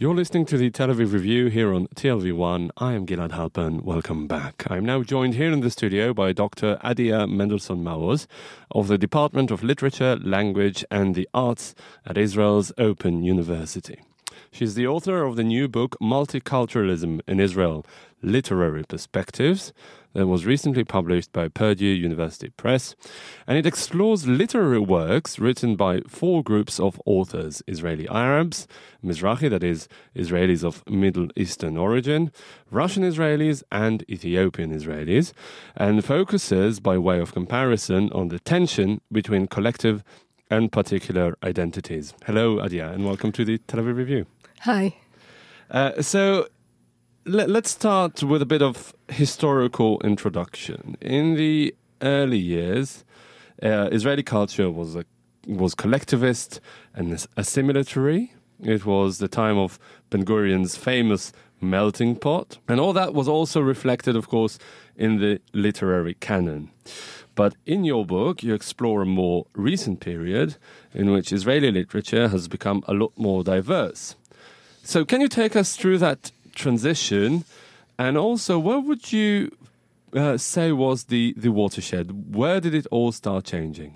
You're listening to the Tel Aviv Review here on TLV1. I am Gilad Halpern. Welcome back. I'm now joined here in the studio by Dr. Adia Mendelson-Moaz of the Department of Literature, Language and the Arts at Israel's Open University. She's the author of the new book Multiculturalism in Israel, Literary Perspectives, that was recently published by Purdue University Press, and it explores literary works written by four groups of authors: Israeli Arabs, Mizrahi, that is, Israelis of Middle Eastern origin, Russian Israelis, and Ethiopian Israelis, and focuses, by way of comparison, on the tension between collective and particular identities. Hello, Adia, and welcome to the Tel Aviv Review. Hi. Let's start with a bit of historical introduction. In the early years, Israeli culture was collectivist and assimilatory. It was the time of Ben-Gurion's famous melting pot. And all that was also reflected, of course, in the literary canon. But in your book, you explore a more recent period in which Israeli literature has become a lot more diverse. So can you take us through that transition, and also what would you say was the watershed? Where did it all start changing?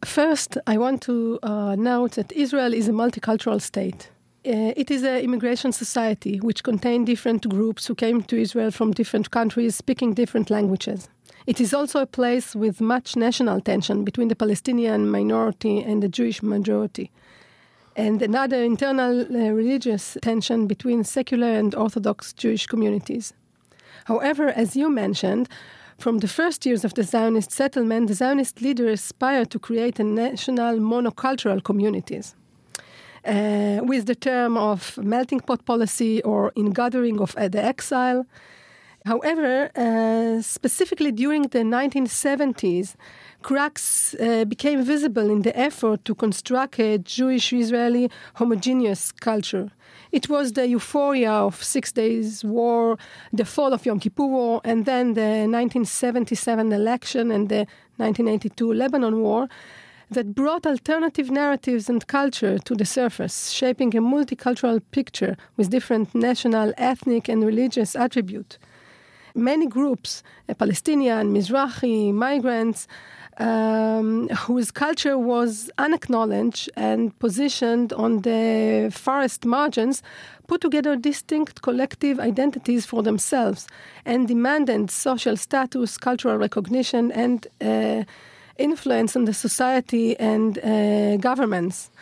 First, I want to note that Israel is a multicultural state. It is an immigration society which contains different groups who came to Israel from different countries speaking different languages. It is also a place with much national tension between the Palestinian minority and the Jewish majority, and another internal religious tension between secular and Orthodox Jewish communities. However, as you mentioned, from the first years of the Zionist settlement, the Zionist leaders aspired to create a national monocultural communities. With the term of melting pot policy or ingathering of the exile. However, specifically during the 1970s, cracks became visible in the effort to construct a Jewish-Israeli homogeneous culture. It was the euphoria of 6 Days War, the fall of Yom Kippur War, and then the 1977 election and the 1982 Lebanon War that brought alternative narratives and culture to the surface, shaping a multicultural picture with different national, ethnic, and religious attributes. Many groups, Palestinian, Mizrahi, migrants, whose culture was unacknowledged and positioned on the farthest margins, put together distinct collective identities for themselves and demanded social status, cultural recognition, and influence on the society and governments.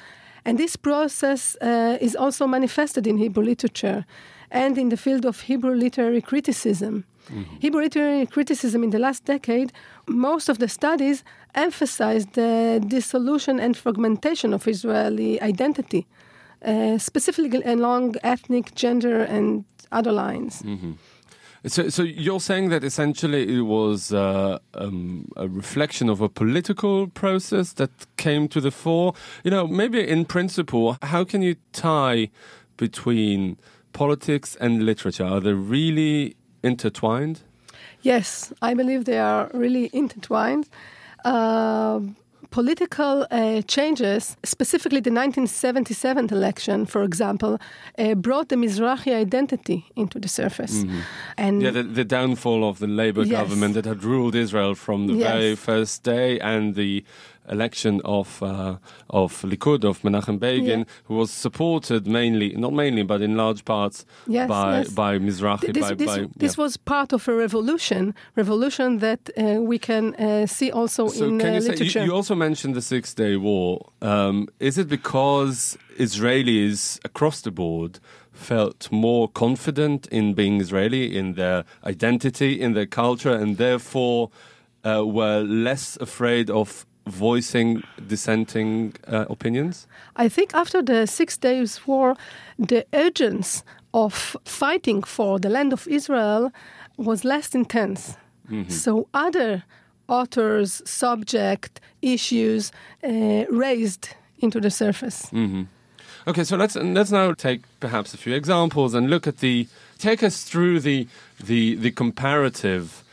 And this process is also manifested in Hebrew literature and in the field of Hebrew literary criticism. Mm-hmm. Hebrew literary criticism in the last decade, most of the studies emphasized the dissolution and fragmentation of Israeli identity, specifically along ethnic, gender, and other lines. Mm-hmm. So you're saying that essentially it was a reflection of a political process that came to the fore. You know, maybe in principle, how can you tie between politics and literature? Are they really intertwined? Yes, I believe they are really intertwined. Political changes, specifically the 1977 election, for example, brought the Mizrahi identity into the surface. Mm-hmm. And the downfall of the Labour government that had ruled Israel from the very first day, and the election of Likud, of Menachem Begin, who was supported not mainly, but in large parts by Mizrahi. This was part of a revolution that we can see also in literature. You also mentioned the 6 Day War. Is it because Israelis across the board felt more confident in being Israeli, in their identity, in their culture, and therefore were less afraid of voicing dissenting opinions? I think after the 6 Days War, the urgency of fighting for the land of Israel was less intense. Mm-hmm. So other authors, subject, issues raised into the surface. Mm-hmm. Okay, so let's now take perhaps a few examples and take us through the comparative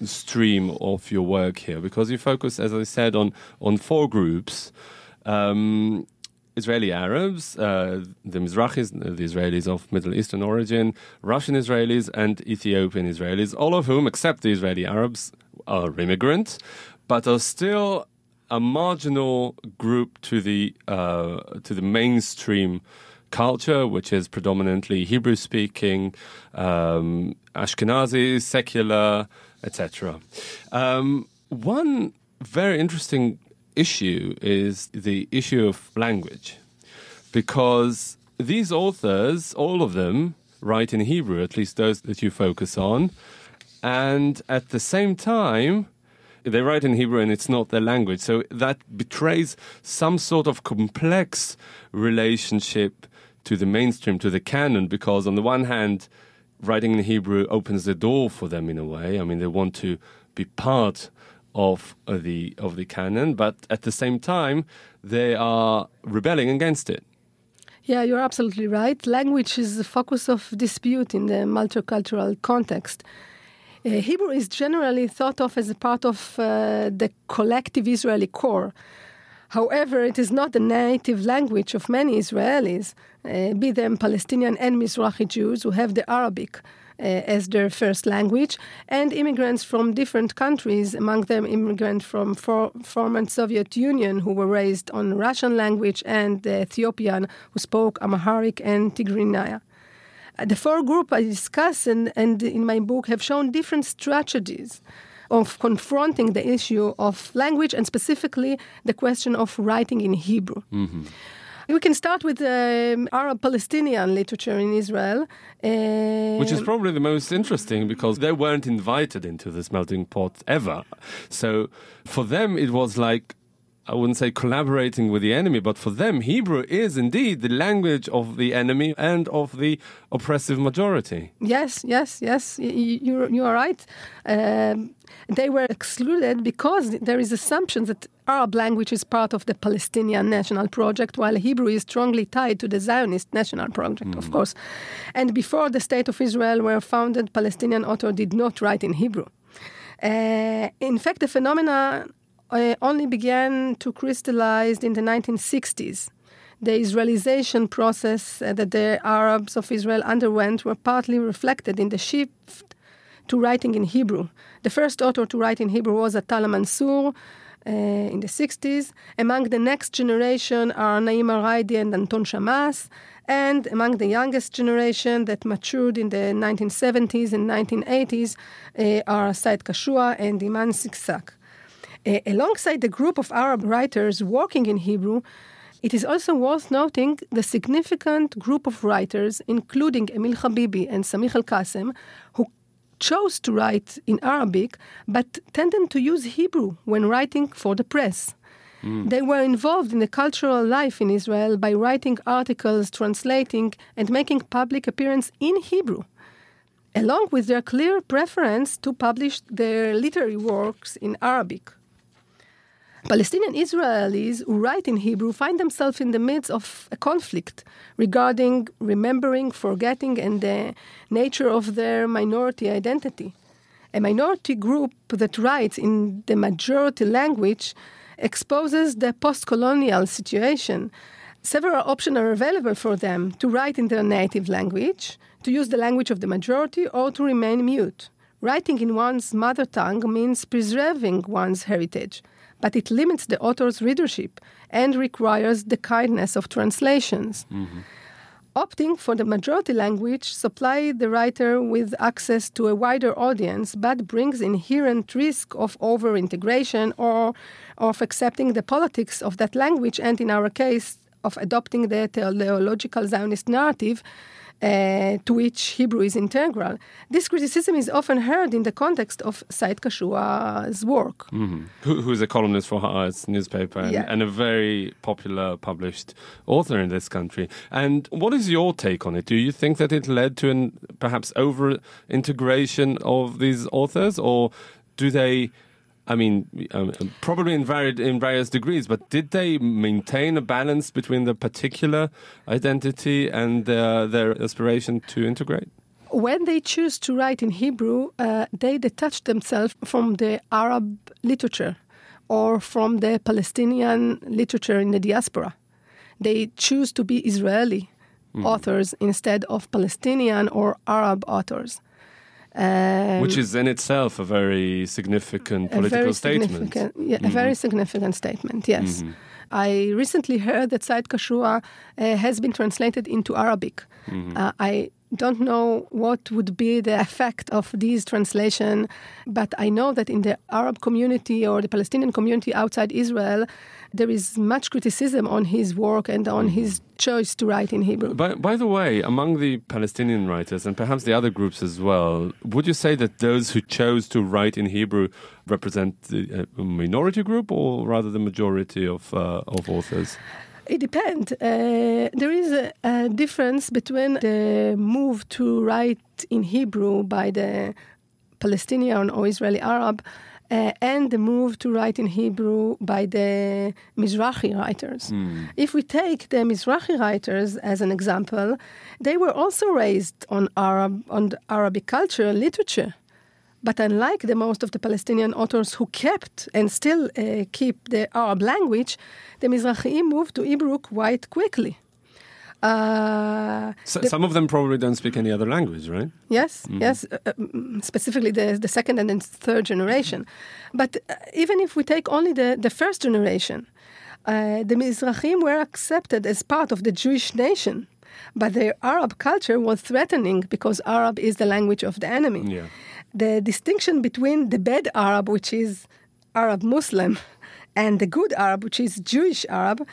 stream of your work here, because you focus, as I said, on four groups. Israeli Arabs, the Mizrahis, the Israelis of Middle Eastern origin, Russian Israelis, and Ethiopian Israelis, all of whom, except the Israeli Arabs, are immigrants, but are still a marginal group to the mainstream culture, which is predominantly Hebrew-speaking, Ashkenazi, secular, etc. One very interesting issue is the issue of language, because these authors, all of them, write in Hebrew, at least those that you focus on, and at the same time, they write in Hebrew and it's not their language. So that betrays some sort of complex relationship to the mainstream, to the canon, because on the one hand, writing in Hebrew opens the door for them in a way. I mean, they want to be part of the canon, but at the same time, they are rebelling against it. Yeah, you're absolutely right. Language is the focus of dispute in the multicultural context. Hebrew is generally thought of as a part of the collective Israeli core. However, it is not the native language of many Israelis, be them Palestinian and Mizrahi Jews who have the Arabic as their first language, and immigrants from different countries, among them immigrants from former Soviet Union who were raised on Russian language, and the Ethiopian who spoke Amharic and Tigrinya. The four groups I discuss and in my book have shown different strategies of confronting the issue of language, and specifically the question of writing in Hebrew. Mm-hmm. We can start with Arab-Palestinian literature in Israel. Which is probably the most interesting, because they weren't invited into this melting pot ever. So for them, it was like, I wouldn't say collaborating with the enemy, but for them, Hebrew is indeed the language of the enemy and of the oppressive majority. Yes. You are right. They were excluded because there is assumption that Arab language is part of the Palestinian national project, while Hebrew is strongly tied to the Zionist national project, of course. And before the State of Israel were founded, Palestinian authors did not write in Hebrew. In fact, the phenomena only began to crystallize in the 1960s. The Israelization process that the Arabs of Israel underwent were partly reflected in the shift to writing in Hebrew. The first author to write in Hebrew was Atala Mansour in the 60s. Among the next generation are Naim Araidi and Anton Shamas, and among the youngest generation that matured in the 1970s and 1980s are Said Kashua and Iman Siksak. Alongside the group of Arab writers working in Hebrew, it is also worth noting the significant group of writers, including Emil Habibi and Samih Al-Qasem, who chose to write in Arabic, but tended to use Hebrew when writing for the press. They were involved in the cultural life in Israel by writing articles, translating, and making public appearance in Hebrew, along with their clear preference to publish their literary works in Arabic. Palestinian Israelis who write in Hebrew find themselves in the midst of a conflict regarding remembering, forgetting, and the nature of their minority identity. A minority group that writes in the majority language exposes the post-colonial situation. Several options are available for them: to write in their native language, to use the language of the majority, or to remain mute. Writing in one's mother tongue means preserving one's heritage, but it limits the author's readership and requires the kindness of translations. Mm-hmm. Opting for the majority language supplies the writer with access to a wider audience, but brings inherent risk of over-integration or of accepting the politics of that language, and in our case, of adopting the theological Zionist narrative to which Hebrew is integral. This criticism is often heard in the context of Said Kashua's work. Mm-hmm. Who's a columnist for Haaretz newspaper and a very popular published author in this country. And what is your take on it? Do you think that it led to an perhaps over-integration of these authors, or do they... probably in various degrees, but did they maintain a balance between the particular identity and their aspiration to integrate? When they choose to write in Hebrew, they detach themselves from the Arab literature or from the Palestinian literature in the diaspora. they choose to be Israeli authors instead of Palestinian or Arab authors. Which is in itself a very significant political statement. A very significant statement, yes. I recently heard that Said Kashua has been translated into Arabic. I don't know what would be the effect of these translation, but I know that in the Arab community or the Palestinian community outside Israel, there is much criticism on his work and on his choice to write in Hebrew. By the way, among the Palestinian writers, and perhaps the other groups as well, would you say that those who chose to write in Hebrew represent a minority group or rather the majority of authors? It depends. There is a difference between the move to write in Hebrew by the Palestinian or Israeli Arab and the move to write in Hebrew by the Mizrahi writers. If we take the Mizrahi writers as an example, they were also raised on Arabic culture and literature. But unlike the most of the Palestinian authors who kept and still keep the Arab language, the Mizrahim moved to Hebrew quite quickly. Some of them probably don't speak any other language, right? Yes, yes, specifically the second and the third generation. But even if we take only the first generation, the Mizrahim were accepted as part of the Jewish nation. But their Arab culture was threatening because Arab is the language of the enemy. Yeah. The distinction between the bad Arab, which is Arab Muslim, and the good Arab, which is Jewish Arab,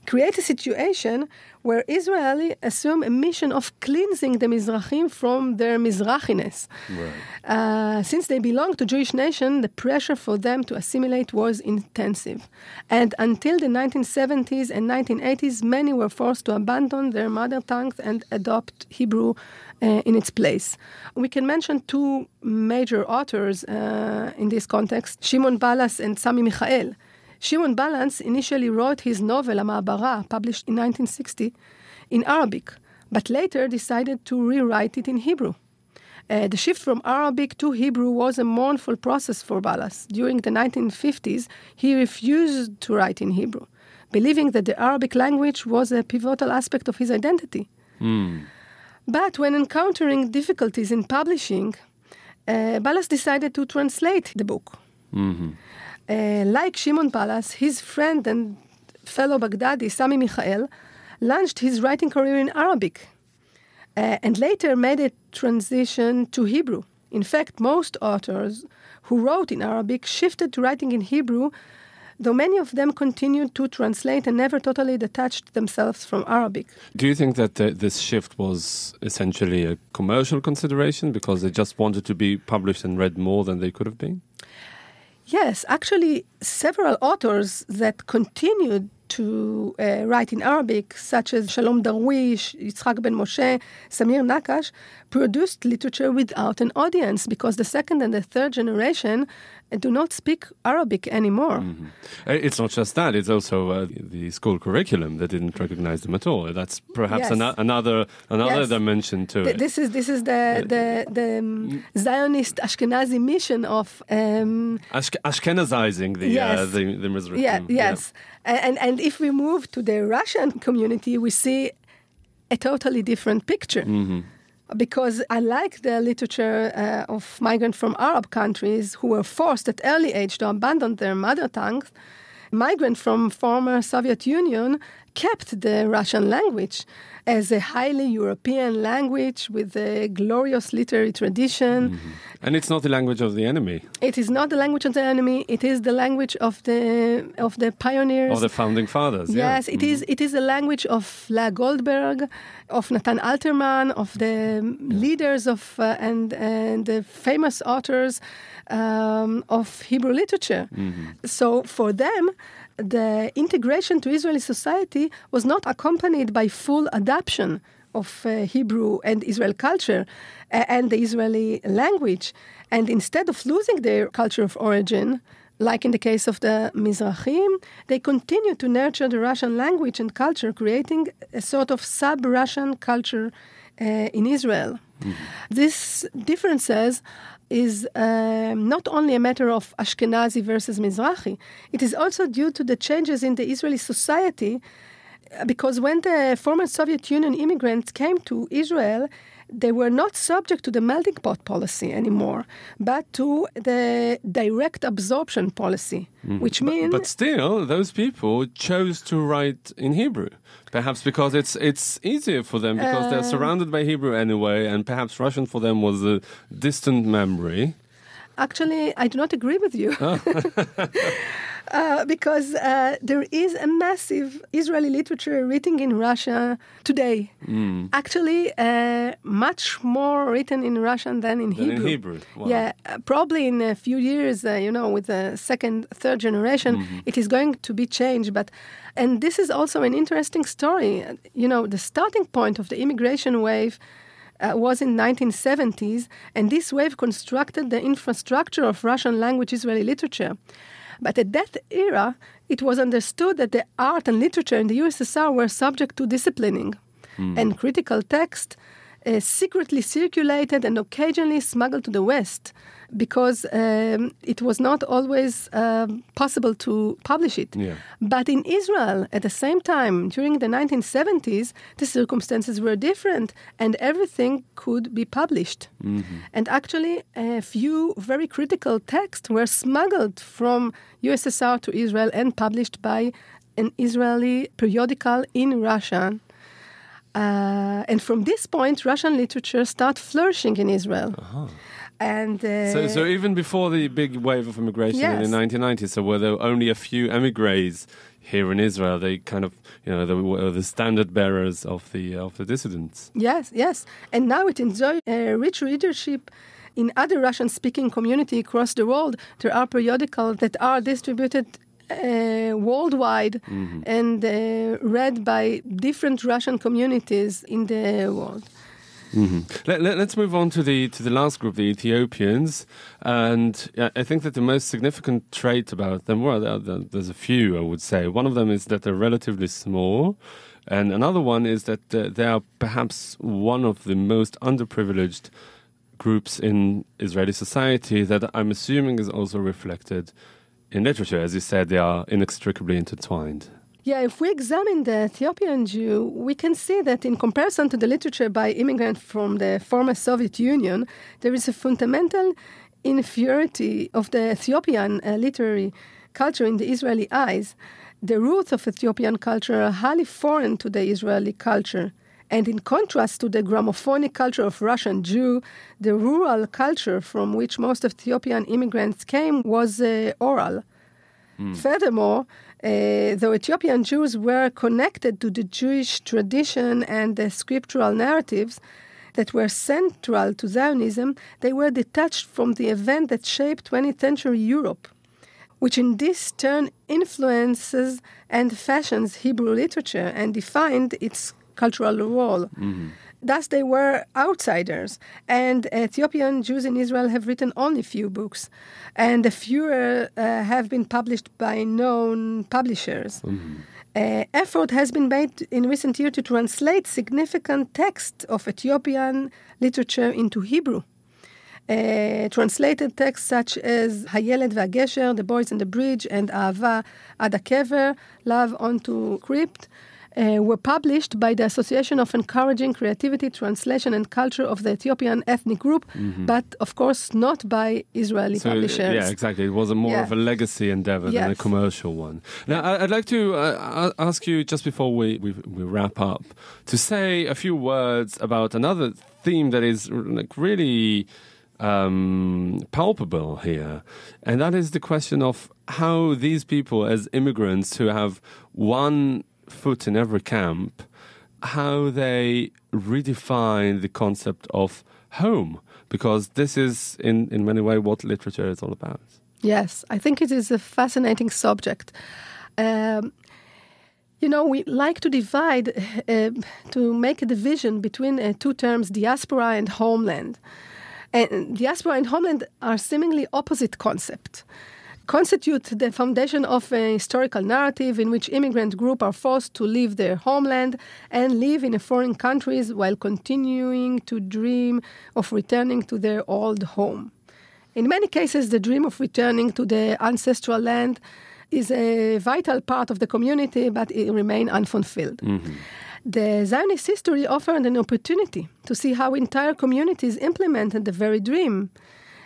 create a situation where Israelis assume a mission of cleansing the Mizrahim from their Mizrahiness. Right. Since they belong to Jewish nation, the pressure for them to assimilate was intensive. And until the 1970s and 1980s, many were forced to abandon their mother tongues and adopt Hebrew in its place. We can mention two major authors in this context, Shimon Balas and Sami Michael. Shimon Balas initially wrote his novel, Ma'abara, published in 1960, in Arabic, but later decided to rewrite it in Hebrew. The shift from Arabic to Hebrew was a mournful process for Balas. During the 1950s, he refused to write in Hebrew, believing that the Arabic language was a pivotal aspect of his identity. But when encountering difficulties in publishing, Balas decided to translate the book. Like Shimon Balas, his friend and fellow Baghdadi, Sami Michael, launched his writing career in Arabic and later made a transition to Hebrew. In fact, most authors who wrote in Arabic shifted to writing in Hebrew, though many of them continued to translate and never totally detached themselves from Arabic. Do you think that this shift was essentially a commercial consideration because they just wanted to be published and read more than they could have been? Yes, actually, several authors that continued to write in Arabic, such as Shalom Darwish, Yitzhak Ben Moshe, Samir Nakash, produced literature without an audience because the second and the third generation do not speak Arabic anymore. It's not just that, it's also the school curriculum that didn't recognize them at all. That's perhaps another dimension to it. This is the Zionist Ashkenazi mission of Ashkenazizing the Mizrahim. Yes. And if we move to the Russian community, we see a totally different picture. Because unlike the literature of migrants from Arab countries who were forced at early age to abandon their mother tongues, migrants from former Soviet Union kept the Russian language as a highly European language with a glorious literary tradition. And it's not the language of the enemy. It is not the language of the enemy. It is the language of the pioneers. Or the founding fathers. Yes, it is. It is the language of Leah Goldberg, of Natan Alterman, of the leaders of and the famous authors of Hebrew literature. So for them, the integration to Israeli society was not accompanied by full adoption of Hebrew and Israel culture and the Israeli language. And instead of losing their culture of origin, like in the case of the Mizrahim, they continue to nurture the Russian language and culture, creating a sort of sub-Russian culture in Israel. These differences is not only a matter of Ashkenazi versus Mizrahi. It is also due to the changes in the Israeli society because when the former Soviet Union immigrants came to Israel, they were not subject to the melting pot policy anymore, but to the direct absorption policy, which means... But still, those people chose to write in Hebrew, perhaps because it's easier for them, because they're surrounded by Hebrew anyway, and perhaps Russian for them was a distant memory. Actually, I do not agree with you. Because there is a massive Israeli literature written in Russia today. Actually, much more written in Russian than in Hebrew. Wow. Yeah, probably in a few years, with the second, third generation, it is going to be changed. And this is also an interesting story. The starting point of the immigration wave was in 1970s, and this wave constructed the infrastructure of Russian language Israeli literature. But at that era, it was understood that the art and literature in the USSR were subject to disciplining, and critical text secretly circulated and occasionally smuggled to the West, because it was not always possible to publish it. Yeah. But in Israel, at the same time, during the 1970s, the circumstances were different and everything could be published. And actually, a few very critical texts were smuggled from USSR to Israel and published by an Israeli periodical in Russian. And from this point, Russian literature started flourishing in Israel. And so even before the big wave of immigration in the 1990s, so were there only a few emigres here in Israel? They kind of, they were the standard bearers of the dissidents. Yes. And now it enjoys rich readership in other Russian-speaking community across the world. There are periodicals that are distributed worldwide and read by different Russian communities in the world. Let's move on to the last group, the Ethiopians, and I think that the most significant trait about them, there's a few, I would say. One of them is that they're relatively small, and another one is that they are perhaps one of the most underprivileged groups in Israeli society that I'm assuming is also reflected in literature. As you said, they are inextricably intertwined. Yeah, if we examine the Ethiopian Jew, we can see that in comparison to the literature by immigrants from the former Soviet Union, there is a fundamental inferiority of the Ethiopian literary culture in the Israeli eyes. The roots of Ethiopian culture are highly foreign to the Israeli culture. And in contrast to the gramophonic culture of Russian Jew, the rural culture from which most Ethiopian immigrants came was oral. Furthermore, though Ethiopian Jews were connected to the Jewish tradition and the scriptural narratives that were central to Zionism, they were detached from the event that shaped 20th century Europe, which in this turn influences and fashions Hebrew literature and defined its cultural role. Thus, they were outsiders, and Ethiopian Jews in Israel have written only few books, and a fewer have been published by known publishers. Effort has been made in recent years to translate significant texts of Ethiopian literature into Hebrew. Translated texts such as Hayeled v'Hagesher, The Boys and the Bridge, and Ahava Ad HaKever, Love Onto Crypt, were published by the Association of Encouraging Creativity, Translation and Culture of the Ethiopian Ethnic Group, but of course not by Israeli publishers. Yeah, exactly. It was more of a legacy endeavor than a commercial one. Now, I'd like to ask you, just before we wrap up, to say a few words about another theme that is really palpable here, and that is the question of how these people, as immigrants who have one foot in every camp, how they redefine the concept of home, because this is in many ways what literature is all about. Yes, I think it is a fascinating subject. We like to divide, to make a division between two terms, diaspora and homeland. And diaspora and homeland are seemingly opposite concepts. Constitute the foundation of a historical narrative in which immigrant groups are forced to leave their homeland and live in foreign countries while continuing to dream of returning to their old home. In many cases, the dream of returning to the ancestral land is a vital part of the community, but it remains unfulfilled. Mm-hmm. The Zionist history offered an opportunity to see how entire communities implemented the very dream.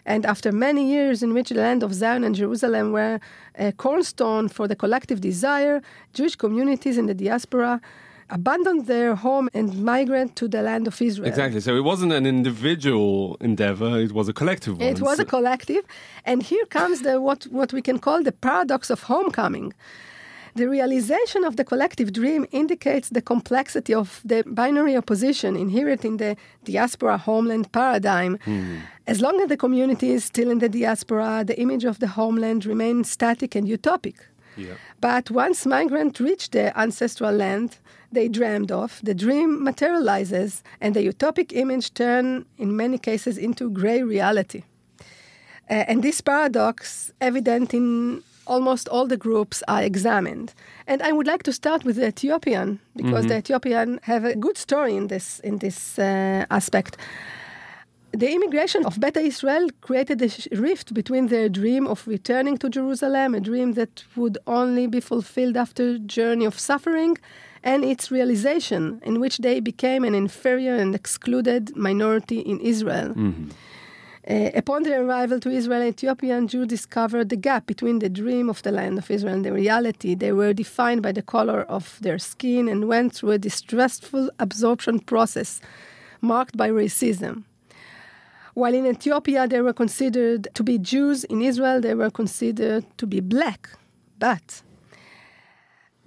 And after many years in which the land of Zion and Jerusalem were a cornerstone for the collective desire, Jewish communities in the diaspora abandoned their home and migrated to the land of Israel. Exactly. So it wasn't an individual endeavor, it was a collective one. It was a collective. And here comes what we can call the paradox of homecoming. The realization of the collective dream indicates the complexity of the binary opposition inherent in the diaspora homeland paradigm. As long as the community is still in the diaspora, the image of the homeland remains static and utopic. Yeah. But once migrants reach the ancestral land they dreamed of, the dream materializes and the utopic image turns, in many cases, into gray reality. And this paradox, evident in almost all the groups are examined. And I would like to start with the Ethiopian, because the Ethiopian have a good story in this aspect. The immigration of Beta Israel created a rift between their dream of returning to Jerusalem, a dream that would only be fulfilled after a journey of suffering, and its realization, in which they became an inferior and excluded minority in Israel. Mm-hmm. Upon their arrival to Israel, Ethiopian Jews discovered the gap between the dream of the land of Israel and the reality. They were defined by the color of their skin and went through a distressful absorption process marked by racism. While in Ethiopia they were considered to be Jews, in Israel they were considered to be black. But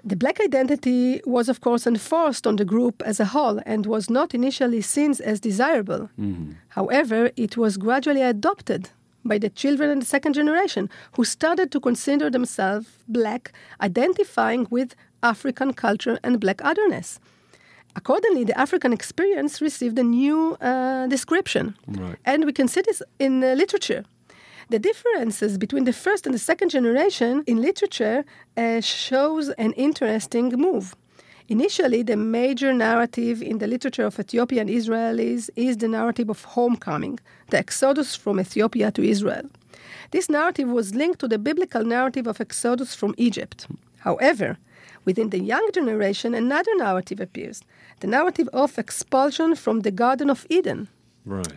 the black identity was, of course, enforced on the group as a whole and was not initially seen as desirable. Mm-hmm. However, it was gradually adopted by the children in the second generation, who started to consider themselves black, identifying with African culture and black otherness. Accordingly, the African experience received a new description. Right. And we can see this in literature. The differences between the first and the second generation in literature shows an interesting move. Initially, the major narrative in the literature of Ethiopian Israelis is the narrative of homecoming, the exodus from Ethiopia to Israel. This narrative was linked to the biblical narrative of exodus from Egypt. However, within the young generation, another narrative appears, the narrative of expulsion from the Garden of Eden. Right.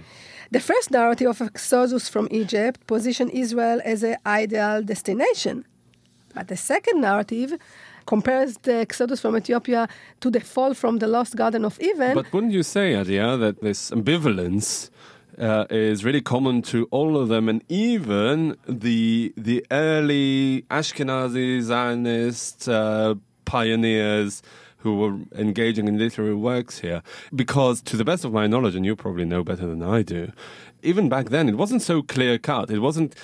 The first narrative of exodus from Egypt positioned Israel as an ideal destination. But the second narrative compares the exodus from Ethiopia to the fall from the lost Garden of Eden. But wouldn't you say, Adia, that this ambivalence is really common to all of them, and even the early Ashkenazi Zionist pioneers who were engaging in literary works here? Because to the best of my knowledge, and you probably know better than I do, even back then it wasn't so clear-cut. It wasn't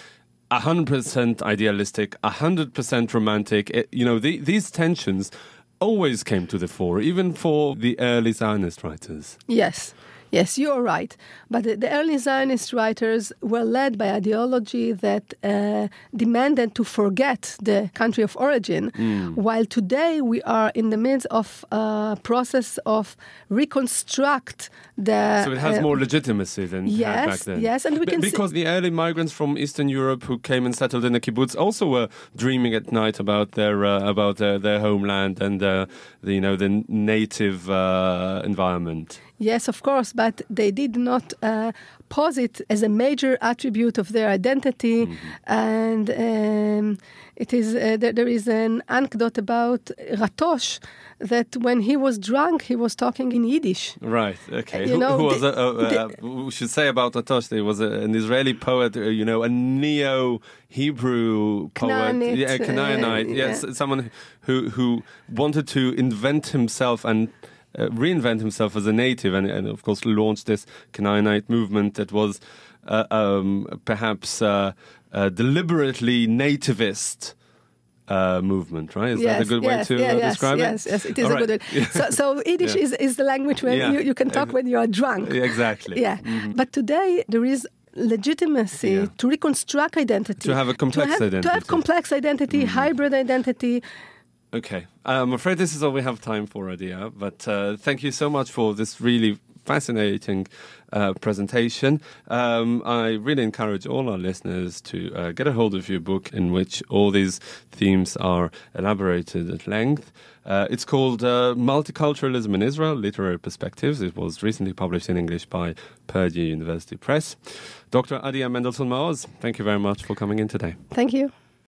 100% idealistic, 100% romantic. These tensions always came to the fore, even for the early Zionist writers. Yes, you're right. But the early Zionist writers were led by ideology that demanded to forget the country of origin, while today we are in the midst of a process of reconstruct the... So it has more legitimacy than it had back then. Yes, and we can because the early migrants from Eastern Europe who came and settled in the kibbutz also were dreaming at night about their homeland and the native environment. Yes, of course, but they did not pose it as a major attribute of their identity. Mm-hmm. And it is there is an anecdote about Ratosh that when he was drunk, he was talking in Yiddish. Right. Okay. We should say about Ratosh, he was an Israeli poet. A neo-Hebrew poet, Canaanite. Yes, someone who wanted to invent himself and reinvent himself as a native, and of course launched this Canaanite movement that was perhaps deliberately nativist movement, right? Is that a good way to describe it? Yes, it is a good way. So Yiddish is the language when you can talk when you are drunk. Exactly. Yeah, But today there is legitimacy to reconstruct identity. To have a complex identity. To have complex identity, hybrid identity. Okay. I'm afraid this is all we have time for, Adia, but thank you so much for this really fascinating presentation. I really encourage all our listeners to get a hold of your book in which all these themes are elaborated at length. It's called Multiculturalism in Israel, Literary Perspectives. It was recently published in English by Purdue University Press. Dr. Adia Mendelson-Moaz, thank you very much for coming in today. Thank you.